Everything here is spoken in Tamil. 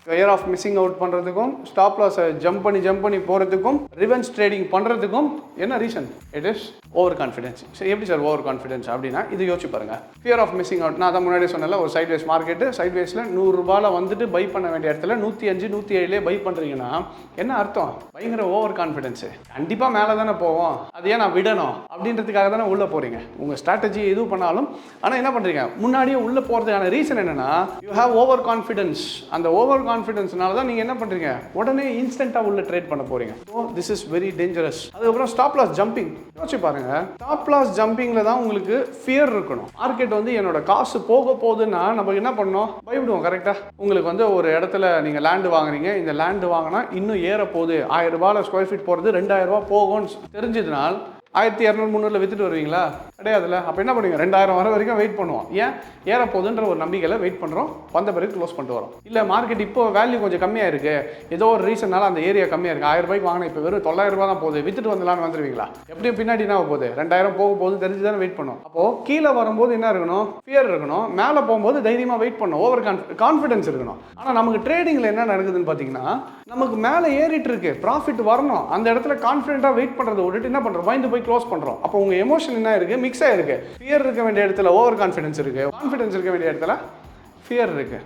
ஃபியர் ஆஃப் மிஸ்ஸிங் அவுட் பண்ணுறதுக்கும் ஸ்டாப் லாஸை ஜம்ப் பண்ணி போகிறதுக்கும் ரிவென்ஸ் ட்ரேடிங் பண்ணுறதுக்கும் என்ன reason? It is over confidence. சரி, எப்படி சார் ஓவர் கான்ஃபிடன்ஸ் அப்படின்னா இது யோசிச்சு பாருங்க. ஃபியர் ஆஃப் மிஸ்ஸிங் அவுட், நான் தான் முன்னாடியே சொன்னல, ஒரு சைட்வேஸ் மார்க்கெட்டு, சைட்வேஸில் 100 ரூபாயில் வந்துட்டு பை பண்ண வேண்டிய இடத்துல 105 107 பை பண்ணுறீங்கன்னா என்ன அர்த்தம்? பயங்கர ஓவர் கான்ஃபிடன்ஸு. கண்டிப்பாக மேலே தானே போவோம், அது ஏன் நான் விடணும் அப்படின்றதுக்காக தானே உள்ளே போகிறீங்க. உங்கள் ஸ்ட்ராட்டஜி எது பண்ணாலும். ஆனால் என்ன பண்ணுறீங்க, முன்னாடியே உள்ளே போகிறதுக்கான ரீசன் என்னென்னா யூ ஹேவ் ஓவர் கான்ஃபிடன்ஸ். அந்த ஓவர் கான்ஃபிடன்ஸ்னால தான் நீங்கள் என்ன பண்ணுறீங்க, உடனே இன்ஸ்டண்ட்டாக உள்ள ட்ரேட் பண்ண போகிறீங்க. So this is very dangerous. அதுக்கப்புறம் ஸ்டாப் லாஸ் ஜம்பிங். யோசிச்சு பாருங்க, ஸ்டாப் லாஸ் ஜம்பிங்கில் தான் உங்களுக்கு ஃபியர் இருக்கணும். மார்க்கெட் வந்து என்னோட காசு போக போகுதுன்னா நம்ம என்ன பண்ணோம், பயப்படுவோம். கரெக்டாக உங்களுக்கு வந்து ஒரு இடத்துல நீங்கள் லேண்டு வாங்குறீங்க, இந்த லேண்டு வாங்கினா இன்னும் ஏற போகுது, 1000 ரூபாயில் ஸ்கொயர் ஃபீட் போகிறது 2000 ரூபா போகும்னு தெரிஞ்சதுனால் 1200 300 வித்துட்டு வருவீங்களா? கிடையாதுல்ல. அப்போ என்ன பண்ணுவீங்க, 2000 வர வரைக்கும் வெயிட் பண்ணுவோம். ஏன்? ஏற போகுதுன்ற ஒரு நம்பிக்கையில் வெயிட் பண்ணுறோம், வந்த பிறகு க்ளோஸ் பண்ணிட்டு வரோம். இல்லை மார்க்கெட் இப்போ வேல்யூ கொஞ்சம் கம்மியாக இருக்குது, ஏதோ ஒரு ரீசனால அந்த ஏரியா கம்மியாக இருக்குது, 1000 ரூபாய்க்கு வாங்கினா இப்போ வெறும் 900 ரூபா தான் போகுது, வித்துட்டு வந்துடலான்னு வந்துடுவீங்களா? எப்படியும் பின்னாடி என்ன போகுது, 2000 போக போகுது தெரிஞ்சு தானே வெயிட் பண்ணும். அப்போது கீழே வரும்போது என்ன இருக்கணும், ஃபியர் இருக்கணும். மேலே போகும்போது தைரியமாக வெயிட் பண்ணணும், ஓவர் கான்ஃபிடன்ஸ் இருக்கணும். ஆனால் நமக்கு ட்ரேடிங்கில் என்ன நடக்குதுன்னு பார்த்தீங்கன்னா, நமக்கு மேலே ஏறிட்டு இருக்கு, ப்ராஃபிட் வரணும், அந்த இடத்துல கான்ஃபிடென்ட்டாக வெயிட் பண்ணுறதை விட்டுட்டு என்ன பண்ணுறோம், பயந்து போய் க்ளோஸ் பண்ணுறோம். அப்போ உங்கள் எமோஷன் என்ன இருக்குது, மிக்ஸ் ஆகிருக்கு. ஃபியர் இருக்க வேண்டிய இடத்துல ஓவர் கான்ஃபிடன்ஸ் இருக்குது, கான்ஃபிடன்ஸ் இருக்க வேண்டிய இடத்துல ஃபியர் இருக்குது.